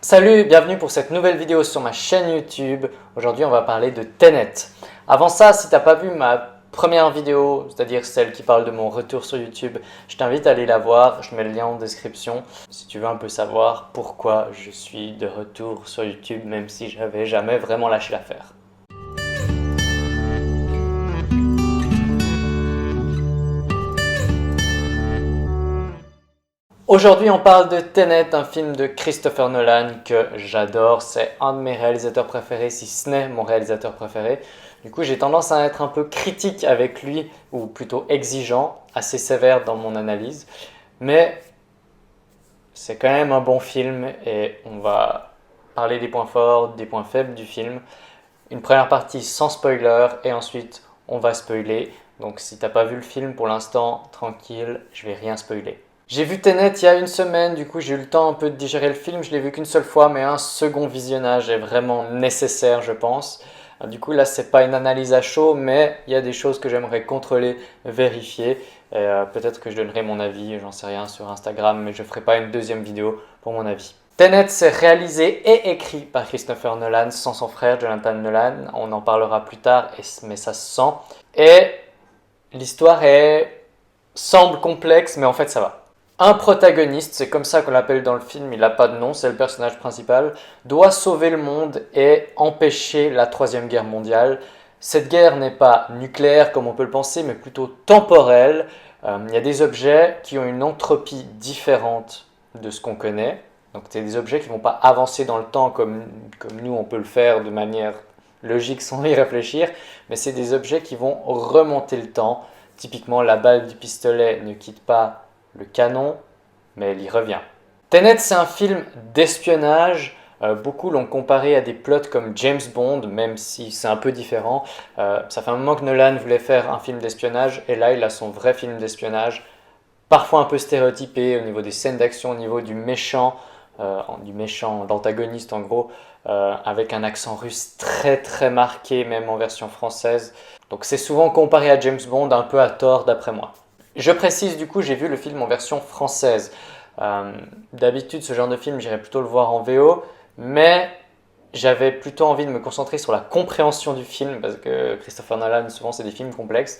Salut, bienvenue pour cette nouvelle vidéo sur ma chaîne YouTube. Aujourd'hui, on va parler de Tenet. Avant ça, si tu n'as pas vu ma première vidéo, c'est-à-dire celle qui parle de mon retour sur YouTube, je t'invite à aller la voir. Je mets le lien en description si tu veux un peu savoir pourquoi je suis de retour sur YouTube, même si j'avais jamais vraiment lâché l'affaire. Aujourd'hui, on parle de Tenet, un film de Christopher Nolan que j'adore. C'est un de mes réalisateurs préférés, si ce n'est mon réalisateur préféré. Du coup, j'ai tendance à être un peu critique avec lui, ou plutôt exigeant, assez sévère dans mon analyse. Mais c'est quand même un bon film et on va parler des points forts, des points faibles du film. Une première partie sans spoiler et ensuite on va spoiler. Donc si t'as pas vu le film pour l'instant, tranquille, je vais rien spoiler. J'ai vu Tenet il y a une semaine, du coup j'ai eu le temps un peu de digérer le film, je l'ai vu qu'une seule fois, mais un second visionnage est vraiment nécessaire je pense. Du coup là c'est pas une analyse à chaud, mais il y a des choses que j'aimerais contrôler, vérifier. Peut-être que je donnerai mon avis, j'en sais rien, sur Instagram, mais je ferai pas une deuxième vidéo pour mon avis. Tenet, c'est réalisé et écrit par Christopher Nolan sans son frère Jonathan Nolan. On en parlera plus tard, mais ça se sent. Et l'histoire semble complexe, mais en fait ça va. Un protagoniste, c'est comme ça qu'on l'appelle dans le film, il n'a pas de nom, c'est le personnage principal, doit sauver le monde et empêcher la Troisième Guerre mondiale. Cette guerre n'est pas nucléaire comme on peut le penser, mais plutôt temporelle. Il y a des objets qui ont une entropie différente de ce qu'on connaît. Donc c'est des objets qui ne vont pas avancer dans le temps comme nous on peut le faire de manière logique sans y réfléchir, mais c'est des objets qui vont remonter le temps. Typiquement, la balle du pistolet ne quitte pas le canon, mais elle y revient. Tenet, c'est un film d'espionnage. Beaucoup l'ont comparé à des plots comme James Bond, même si c'est un peu différent. Ça fait un moment que Nolan voulait faire un film d'espionnage, et là il a son vrai film d'espionnage, parfois un peu stéréotypé au niveau des scènes d'action, au niveau du méchant, l'antagoniste en gros, avec un accent russe très très marqué, même en version française. Donc c'est souvent comparé à James Bond, un peu à tort d'après moi. Je précise du coup, j'ai vu le film en version française. D'habitude, ce genre de film, j'irais plutôt le voir en VO, mais j'avais plutôt envie de me concentrer sur la compréhension du film, parce que Christopher Nolan, souvent, c'est des films complexes,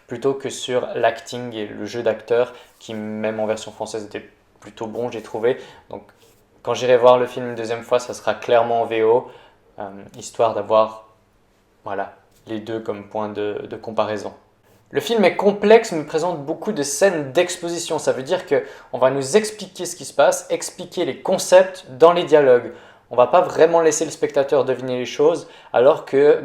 plutôt que sur l'acting et le jeu d'acteur, qui même en version française était plutôt bon, j'ai trouvé. Donc, quand j'irai voir le film une deuxième fois, ça sera clairement en VO, histoire d'avoir voilà, les deux comme point de comparaison. Le film est complexe, mais présente beaucoup de scènes d'exposition. Ça veut dire qu'on va nous expliquer ce qui se passe, expliquer les concepts dans les dialogues. On ne va pas vraiment laisser le spectateur deviner les choses, alors que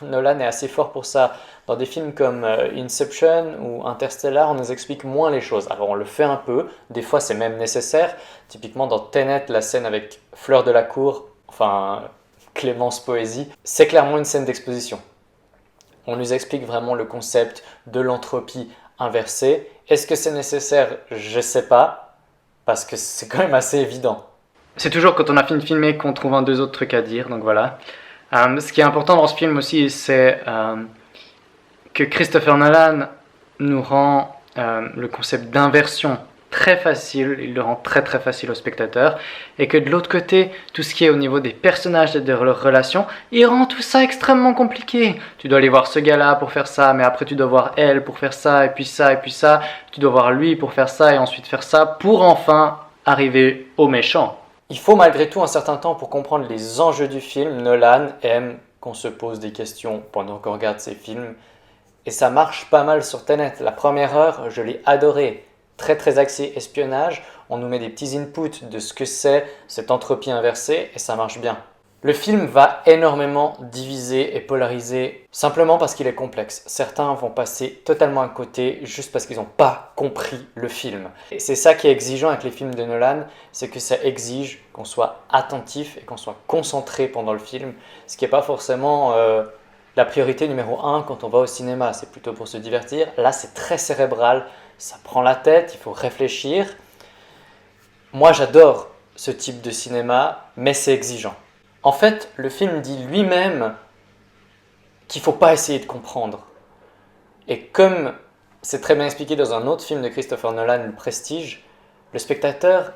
Nolan est assez fort pour ça. Dans des films comme Inception ou Interstellar, on nous explique moins les choses. Alors on le fait un peu, des fois c'est même nécessaire. Typiquement dans Tenet, la scène avec Fleur de la Cour, enfin Clémence Poésie, c'est clairement une scène d'exposition. On nous explique vraiment le concept de l'entropie inversée. Est-ce que c'est nécessaire? Je ne sais pas, parce que c'est quand même assez évident. C'est toujours quand on a fini de filmer qu'on trouve un deux autres trucs à dire, donc voilà. Ce qui est important dans ce film aussi, c'est que Christopher Nolan nous rend le concept d'inversion très facile, il le rend très très facile au spectateur, et que de l'autre côté, tout ce qui est au niveau des personnages et de leurs relations, il rend tout ça extrêmement compliqué. Tu dois aller voir ce gars-là pour faire ça, mais après tu dois voir elle pour faire ça, et puis ça, et puis ça, tu dois voir lui pour faire ça, et ensuite faire ça, pour enfin arriver au méchant. Il faut malgré tout un certain temps pour comprendre les enjeux du film. Nolan aime qu'on se pose des questions pendant qu'on regarde ses films, et ça marche pas mal sur Tenet. La première heure, je l'ai adoré. Très très axé espionnage, on nous met des petits inputs de ce que c'est cette entropie inversée et ça marche bien. Le film va énormément diviser et polariser simplement parce qu'il est complexe. Certains vont passer totalement à côté juste parce qu'ils n'ont pas compris le film. Et c'est ça qui est exigeant avec les films de Nolan, c'est que ça exige qu'on soit attentif et qu'on soit concentré pendant le film, ce qui n'est pas forcément la priorité numéro 1 quand on va au cinéma. C'est plutôt pour se divertir. Là, c'est très cérébral. Ça prend la tête, il faut réfléchir. Moi, j'adore ce type de cinéma, mais c'est exigeant. En fait, le film dit lui-même qu'il ne faut pas essayer de comprendre. Et comme c'est très bien expliqué dans un autre film de Christopher Nolan, Le Prestige, le spectateur,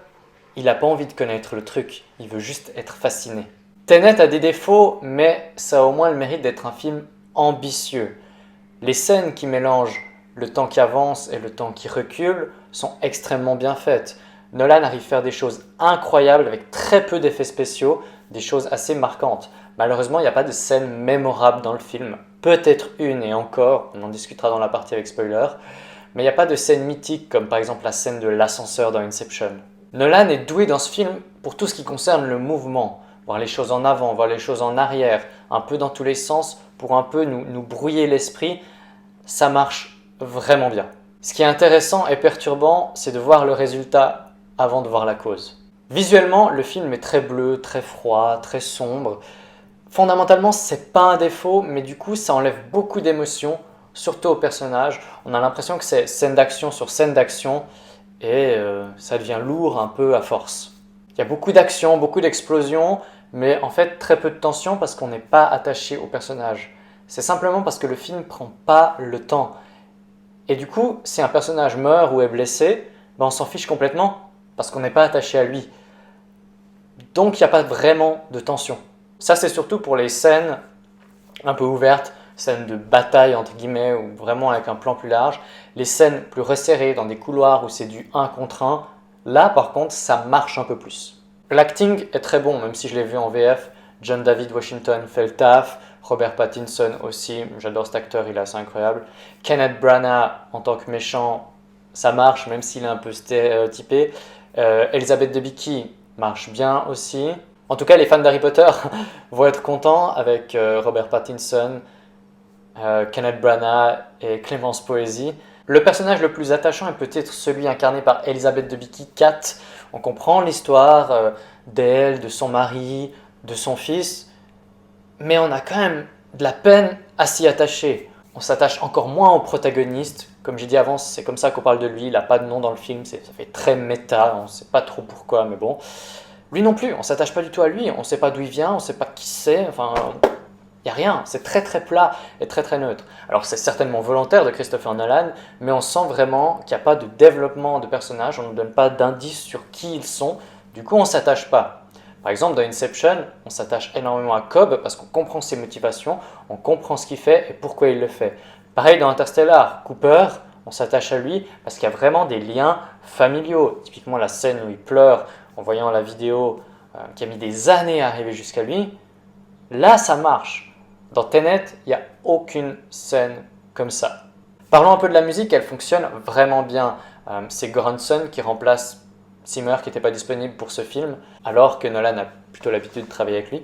il n'a pas envie de connaître le truc, il veut juste être fasciné. Tenet a des défauts, mais ça a au moins le mérite d'être un film ambitieux. Les scènes qui mélangent le temps qui avance et le temps qui recule sont extrêmement bien faites. Nolan arrive à faire des choses incroyables avec très peu d'effets spéciaux, des choses assez marquantes. Malheureusement, il n'y a pas de scène mémorable dans le film. Peut-être une et encore, on en discutera dans la partie avec spoiler, mais il n'y a pas de scène mythique comme par exemple la scène de l'ascenseur dans Inception. Nolan est doué dans ce film pour tout ce qui concerne le mouvement, voir les choses en avant, voir les choses en arrière, un peu dans tous les sens pour un peu nous brouiller l'esprit. Ça marche vraiment bien. Ce qui est intéressant et perturbant, c'est de voir le résultat avant de voir la cause. Visuellement, le film est très bleu, très froid, très sombre. Fondamentalement, c'est pas un défaut, mais du coup, ça enlève beaucoup d'émotions, surtout au personnage. On a l'impression que c'est scène d'action sur scène d'action, et ça devient lourd un peu à force. Il y a beaucoup d'action, beaucoup d'explosions, mais en fait très peu de tension parce qu'on n'est pas attaché au personnage. C'est simplement parce que le film ne prend pas le temps. Et du coup, si un personnage meurt ou est blessé, ben on s'en fiche complètement parce qu'on n'est pas attaché à lui. Donc il n'y a pas vraiment de tension. Ça c'est surtout pour les scènes un peu ouvertes, scènes de bataille entre guillemets ou vraiment avec un plan plus large. Les scènes plus resserrées dans des couloirs où c'est du 1 contre 1, là par contre ça marche un peu plus. L'acting est très bon même si je l'ai vu en VF. John David Washington fait le taf, Robert Pattinson aussi, j'adore cet acteur, il est assez incroyable. Kenneth Branagh en tant que méchant, ça marche même s'il est un peu stéréotypé. Elizabeth Debicki marche bien aussi. En tout cas, les fans d'Harry Potter vont être contents avec Robert Pattinson, Kenneth Branagh et Clémence Poésy. Le personnage le plus attachant est peut-être celui incarné par Elizabeth Debicki, Kat. On comprend l'histoire d'elle, de son mari, de son fils, mais on a quand même de la peine à s'y attacher. On s'attache encore moins au protagoniste. Comme j'ai dit avant, c'est comme ça qu'on parle de lui. Il n'a pas de nom dans le film, ça fait très méta, on ne sait pas trop pourquoi, mais bon. Lui non plus, on ne s'attache pas du tout à lui, on ne sait pas d'où il vient, on ne sait pas qui c'est, enfin, il n'y a rien, c'est très très plat et très très neutre. Alors c'est certainement volontaire de Christopher Nolan, mais on sent vraiment qu'il n'y a pas de développement de personnages, on ne nous donne pas d'indices sur qui ils sont, du coup on ne s'attache pas. Par exemple dans Inception, on s'attache énormément à Cobb parce qu'on comprend ses motivations, on comprend ce qu'il fait et pourquoi il le fait. Pareil dans Interstellar, Cooper, on s'attache à lui parce qu'il y a vraiment des liens familiaux. Typiquement la scène où il pleure en voyant la vidéo qui a mis des années à arriver jusqu'à lui, là ça marche. Dans Tenet, il n'y a aucune scène comme ça. Parlons un peu de la musique, elle fonctionne vraiment bien. C'est Goranson qui remplace Zimmer qui n'était pas disponible pour ce film, alors que Nolan a plutôt l'habitude de travailler avec lui.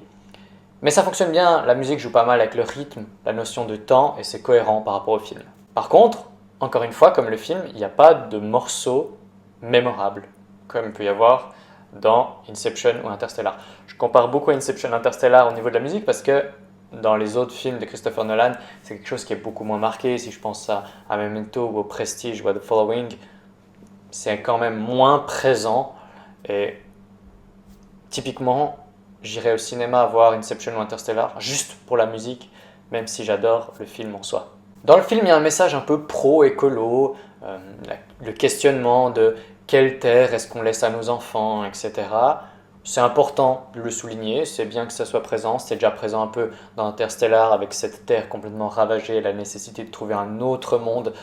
Mais ça fonctionne bien, la musique joue pas mal avec le rythme, la notion de temps, et c'est cohérent par rapport au film. Par contre, encore une fois, comme le film, il n'y a pas de morceaux mémorables, comme il peut y avoir dans Inception ou Interstellar. Je compare beaucoup à Inception et Interstellar au niveau de la musique parce que dans les autres films de Christopher Nolan, c'est quelque chose qui est beaucoup moins marqué. Si je pense à Memento ou au Prestige ou à The Following, c'est quand même moins présent. Et typiquement, j'irai au cinéma voir Inception ou Interstellar juste pour la musique, même si j'adore le film en soi. Dans le film, il y a un message un peu pro-écolo, le questionnement de quelle terre est-ce qu'on laisse à nos enfants, etc. C'est important de le souligner, c'est bien que ça soit présent, c'est déjà présent un peu dans Interstellar avec cette terre complètement ravagée et la nécessité de trouver un autre monde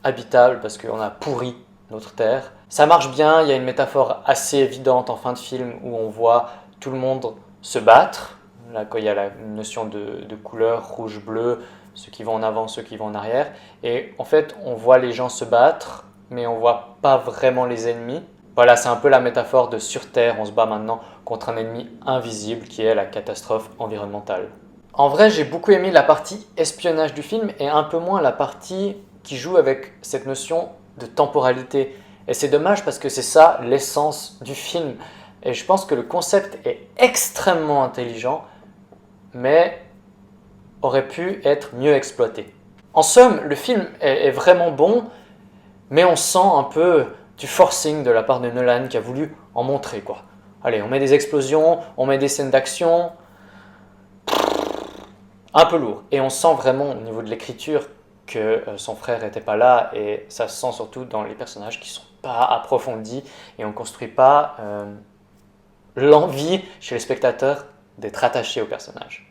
habitable parce qu'on a pourri notre terre. Ça marche bien, il y a une métaphore assez évidente en fin de film où on voit tout le monde se battre. Là, quand il y a la notion de couleur rouge-bleu, ceux qui vont en avant, ceux qui vont en arrière. Et en fait, on voit les gens se battre, mais on voit pas vraiment les ennemis. Voilà, c'est un peu la métaphore de sur Terre, on se bat maintenant contre un ennemi invisible qui est la catastrophe environnementale. En vrai, j'ai beaucoup aimé la partie espionnage du film et un peu moins la partie qui joue avec cette notion de temporalité. Et c'est dommage parce que c'est ça l'essence du film. Et je pense que le concept est extrêmement intelligent, mais aurait pu être mieux exploité. En somme, le film est vraiment bon, mais on sent un peu du forcing de la part de Nolan qui a voulu en montrer, quoi. Allez, on met des explosions, on met des scènes d'action, un peu lourd. Et on sent vraiment au niveau de l'écriture que son frère n'était pas là, et ça se sent surtout dans les personnages qui ne sont pas approfondis, et on ne construit pas l'envie chez les spectateurs d'être attachés au personnage.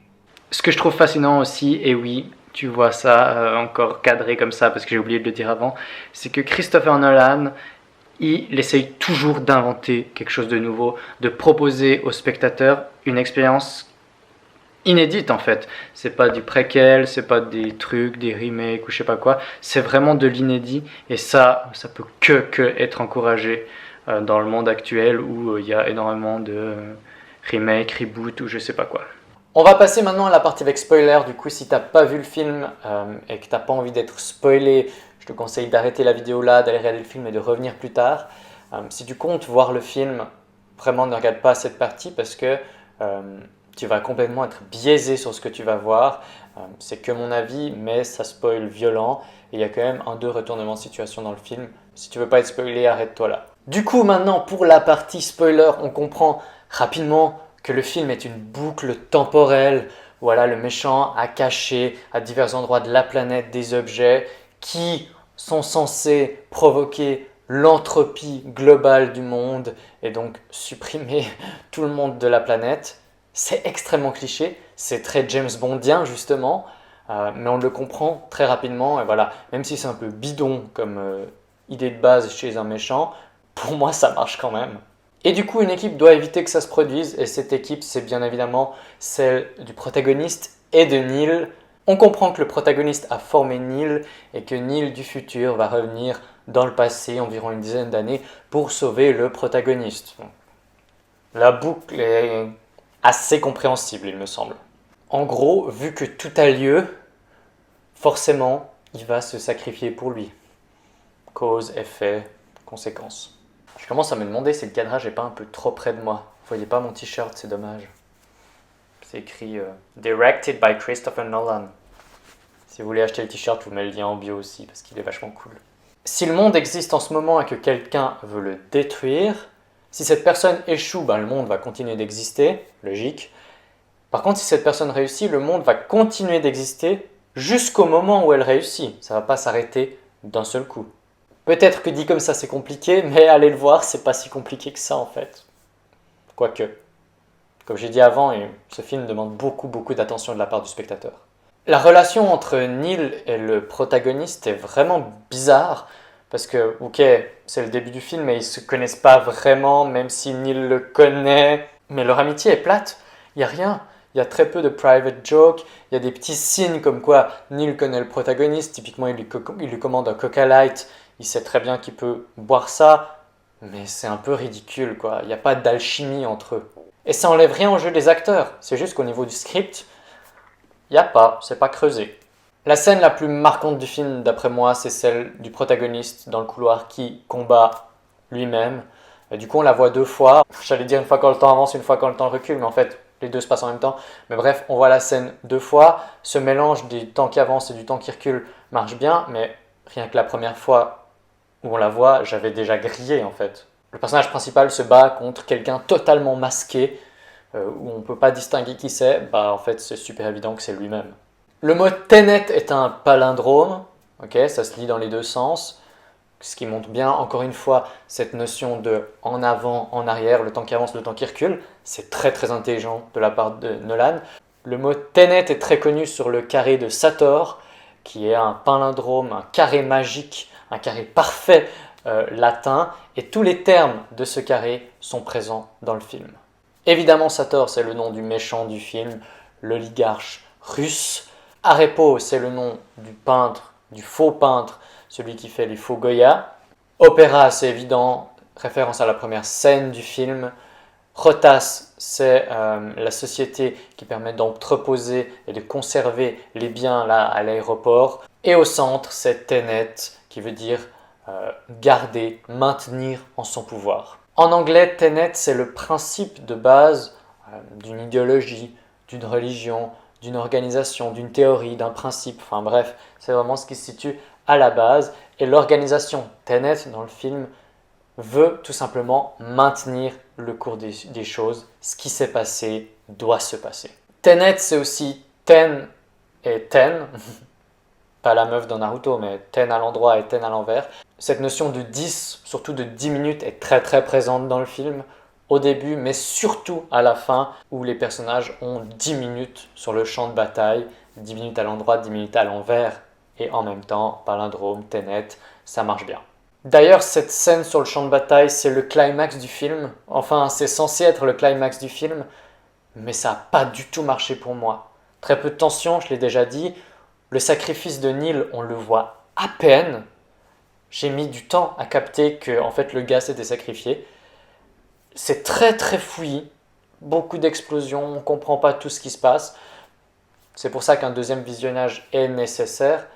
Ce que je trouve fascinant aussi, et oui, tu vois ça encore cadré comme ça parce que j'ai oublié de le dire avant, c'est que Christopher Nolan, il essaye toujours d'inventer quelque chose de nouveau, de proposer aux spectateurs une expérience inédite en fait. C'est pas du préquel, c'est pas des trucs, des remakes ou je sais pas quoi, c'est vraiment de l'inédit et ça peut que être encouragé dans le monde actuel où il y a énormément de remakes, reboots ou je sais pas quoi. On va passer maintenant à la partie avec spoiler. Du coup, si t'as pas vu le film et que t'as pas envie d'être spoilé, je te conseille d'arrêter la vidéo là, d'aller regarder le film et de revenir plus tard. Si tu comptes voir le film, vraiment ne regarde pas cette partie parce que tu vas complètement être biaisé sur ce que tu vas voir. C'est que mon avis, mais ça spoil violent. Et il y a quand même un deux retournements de situation dans le film. Si tu veux pas être spoilé, arrête-toi là. Du coup, maintenant, pour la partie spoiler, on comprend rapidement que le film est une boucle temporelle. Voilà, le méchant a caché à divers endroits de la planète des objets qui sont censés provoquer l'entropie globale du monde et donc supprimer tout le monde de la planète. C'est extrêmement cliché, c'est très James Bondien justement, mais on le comprend très rapidement et voilà, même si c'est un peu bidon comme idée de base chez un méchant, pour moi ça marche quand même. Et du coup, une équipe doit éviter que ça se produise, et cette équipe, c'est bien évidemment celle du protagoniste et de Neil. On comprend que le protagoniste a formé Neil et que Neil du futur va revenir dans le passé, environ une dizaine d'années, pour sauver le protagoniste. La boucle est assez compréhensible, il me semble. En gros, vu que tout a lieu, forcément, il va se sacrifier pour lui. Cause, effet, conséquence. Je commence à me demander si le cadrage n'est pas un peu trop près de moi. Vous voyez pas mon t-shirt, c'est dommage. C'est écrit Directed by Christopher Nolan. Si vous voulez acheter le t-shirt, je vous mets le lien en bio aussi parce qu'il est vachement cool. Si le monde existe en ce moment et que quelqu'un veut le détruire, si cette personne échoue, le monde va continuer d'exister, logique. Par contre, si cette personne réussit, le monde va continuer d'exister jusqu'au moment où elle réussit. Ça ne va pas s'arrêter d'un seul coup. Peut-être que dit comme ça c'est compliqué, mais allez le voir, c'est pas si compliqué que ça en fait. Quoique. Comme j'ai dit avant, ce film demande beaucoup d'attention de la part du spectateur. La relation entre Neil et le protagoniste est vraiment bizarre, parce que, ok, c'est le début du film et ils se connaissent pas vraiment, même si Neil le connaît, mais leur amitié est plate, il y a rien. Il y a très peu de private jokes, il y a des petits signes comme quoi Neil connaît le protagoniste, typiquement il lui commande un Coca Light, il sait très bien qu'il peut boire ça, mais c'est un peu ridicule quoi, il n'y a pas d'alchimie entre eux. Et ça enlève rien au jeu des acteurs, c'est juste qu'au niveau du script, il n'y a pas, c'est pas creusé. La scène la plus marquante du film, d'après moi, c'est celle du protagoniste dans le couloir qui combat lui-même. Et du coup, on la voit deux fois. J'allais dire une fois quand le temps avance, une fois quand le temps recule, mais en fait, les deux se passent en même temps. Mais bref, on voit la scène deux fois. Ce mélange du temps qui avance et du temps qui recule marche bien, mais rien que la première fois où on la voit, j'avais déjà grillé en fait. Le personnage principal se bat contre quelqu'un totalement masqué, où on ne peut pas distinguer qui c'est. En fait, c'est super évident que c'est lui-même. Le mot Tenet est un palindrome, okay, ça se lit dans les deux sens, ce qui montre bien, encore une fois, cette notion de en avant, en arrière, le temps qui avance, le temps qui recule. C'est très intelligent de la part de Nolan. Le mot Tenet est très connu sur le carré de Sator, qui est un palindrome, un carré magique, un carré parfait latin, et tous les termes de ce carré sont présents dans le film. Évidemment, Sator, c'est le nom du méchant du film, l'oligarche russe. Arepo, c'est le nom du peintre, du faux peintre, celui qui fait les faux Goya. Opéra, c'est évident, référence à la première scène du film. Rotas, c'est la société qui permet d'entreposer et de conserver les biens là à l'aéroport. Et au centre, c'est Tenet, qui veut dire garder, maintenir en son pouvoir. En anglais, Tenet, c'est le principe de base d'une idéologie, d'une religion, d'une organisation, d'une théorie, d'un principe, enfin bref, c'est vraiment ce qui se situe à la base. Et l'organisation Tenet dans le film veut tout simplement maintenir le cours des choses. Ce qui s'est passé doit se passer. Tenet, c'est aussi Ten et Ten, pas la meuf dans Naruto, mais Ten à l'endroit et Ten à l'envers. Cette notion de 10, surtout de 10 minutes, est très présente dans le film. au début, mais surtout à la fin, où les personnages ont 10 minutes sur le champ de bataille, 10 minutes à l'endroit, 10 minutes à l'envers, et en même temps, palindrome, Tenet, ça marche bien. D'ailleurs, cette scène sur le champ de bataille, c'est le climax du film. Enfin, c'est censé être le climax du film, mais ça n'a pas du tout marché pour moi. Très peu de tension, je l'ai déjà dit. Le sacrifice de Neil, on le voit à peine. J'ai mis du temps à capter que en fait, le gars s'était sacrifié. C'est très très fouillis, beaucoup d'explosions, on ne comprend pas tout ce qui se passe. C'est pour ça qu'un deuxième visionnage est nécessaire.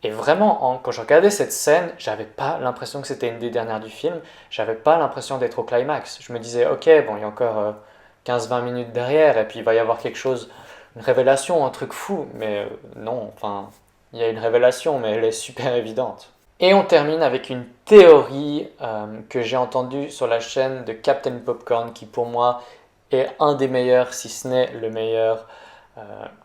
Et vraiment, quand je regardais cette scène, j'avais pas l'impression que c'était une des dernières du film. J'avais pas l'impression d'être au climax. Je me disais, ok, bon, il y a encore 15-20 minutes derrière, et puis il va y avoir quelque chose, une révélation, un truc fou. Mais non, enfin, il y a une révélation, mais elle est super évidente. Et on termine avec une théorie que j'ai entendue sur la chaîne de Captain Popcorn, qui pour moi est un des meilleurs, si ce n'est le meilleur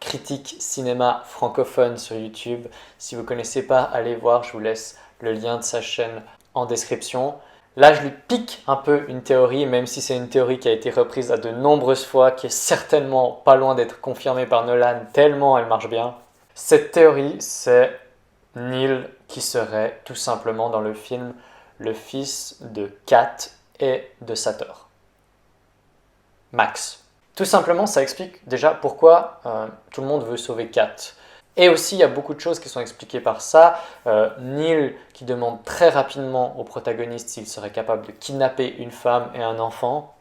critique cinéma francophone sur YouTube. Si vous ne connaissez pas, allez voir, je vous laisse le lien de sa chaîne en description. Là, je lui pique un peu une théorie, même si c'est une théorie qui a été reprise à de nombreuses fois, qui est certainement pas loin d'être confirmée par Nolan, tellement elle marche bien. Cette théorie, c'est Neil qui serait tout simplement dans le film le fils de Kat et de Sator. Max. Tout simplement, ça explique déjà pourquoi tout le monde veut sauver Kat. Et aussi, il y a beaucoup de choses qui sont expliquées par ça. Neil qui demande très rapidement au protagoniste s'il serait capable de kidnapper une femme et un enfant.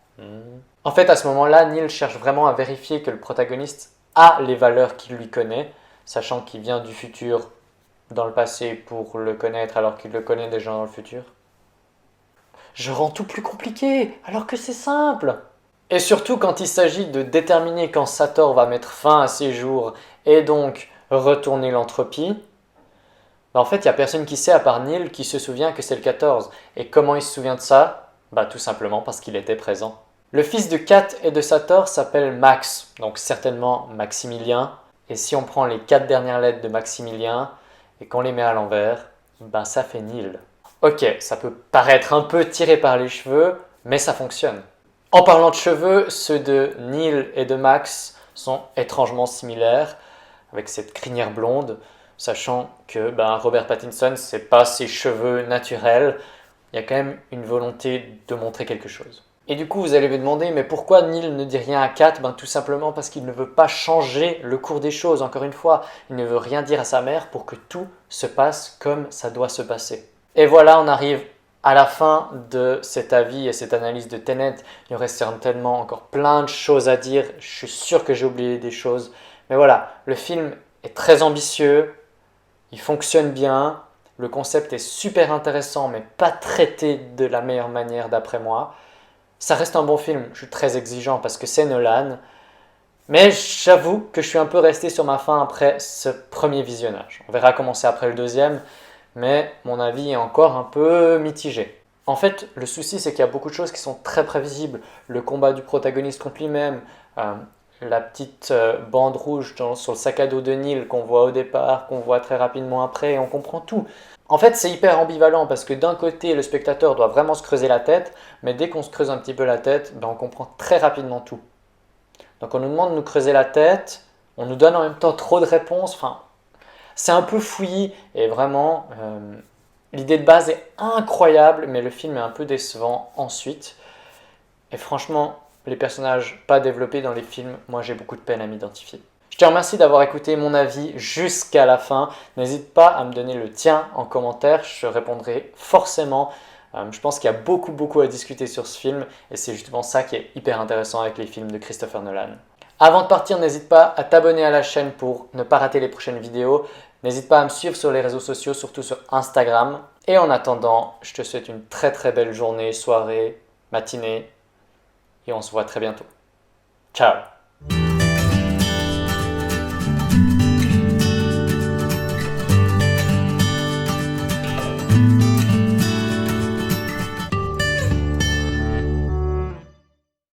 En fait, à ce moment-là, Neil cherche vraiment à vérifier que le protagoniste a les valeurs qu'il lui connaît, sachant qu'il vient du futur dans le passé pour le connaître alors qu'il le connaît déjà dans le futur. Je rends tout plus compliqué alors que c'est simple. Et surtout quand il s'agit de déterminer quand Sator va mettre fin à ses jours et donc retourner l'entropie, en fait il n'y a personne qui sait à part Neil qui se souvient que c'est le 14. Et comment il se souvient de ça? Tout simplement parce qu'il était présent. Le fils de Kat et de Sator s'appelle Max, donc certainement Maximilien. Et si on prend les 4 dernières lettres de Maximilien et qu'on les met à l'envers, ça fait Neil. Ok, ça peut paraître un peu tiré par les cheveux, mais ça fonctionne. En parlant de cheveux, ceux de Neil et de Max sont étrangement similaires, avec cette crinière blonde, sachant que Robert Pattinson, c'est pas ses cheveux naturels, il y a quand même une volonté de montrer quelque chose. Et du coup, vous allez me demander, mais pourquoi Neil ne dit rien à Kat? Tout simplement parce qu'il ne veut pas changer le cours des choses, encore une fois. Il ne veut rien dire à sa mère pour que tout se passe comme ça doit se passer. Et voilà, on arrive à la fin de cet avis et cette analyse de Tenet. Il y aurait certainement encore plein de choses à dire. Je suis sûr que j'ai oublié des choses. Mais voilà, le film est très ambitieux. Il fonctionne bien. Le concept est super intéressant, mais pas traité de la meilleure manière d'après moi. Ça reste un bon film. Je suis très exigeant parce que c'est Nolan. Mais j'avoue que je suis un peu resté sur ma faim après ce premier visionnage. On verra comment c'est après le deuxième. Mais mon avis est encore un peu mitigé. En fait, le souci, c'est qu'il y a beaucoup de choses qui sont très prévisibles. Le combat du protagoniste contre lui-même, la petite bande rouge sur le sac à dos de Neil qu'on voit au départ, qu'on voit très rapidement après, et on comprend tout. En fait, c'est hyper ambivalent parce que d'un côté, le spectateur doit vraiment se creuser la tête, mais dès qu'on se creuse un petit peu la tête, on comprend très rapidement tout. Donc on nous demande de nous creuser la tête, on nous donne en même temps trop de réponses, c'est un peu fouillis et vraiment, l'idée de base est incroyable, mais le film est un peu décevant ensuite. Et franchement, les personnages pas développés dans les films, moi j'ai beaucoup de peine à m'identifier. Je te remercie d'avoir écouté mon avis jusqu'à la fin. N'hésite pas à me donner le tien en commentaire, je répondrai forcément. Je pense qu'il y a beaucoup à discuter sur ce film et c'est justement ça qui est hyper intéressant avec les films de Christopher Nolan. Avant de partir, n'hésite pas à t'abonner à la chaîne pour ne pas rater les prochaines vidéos. N'hésite pas à me suivre sur les réseaux sociaux, surtout sur Instagram. Et en attendant, je te souhaite une très belle journée, soirée, matinée. Et on se voit très bientôt. Ciao!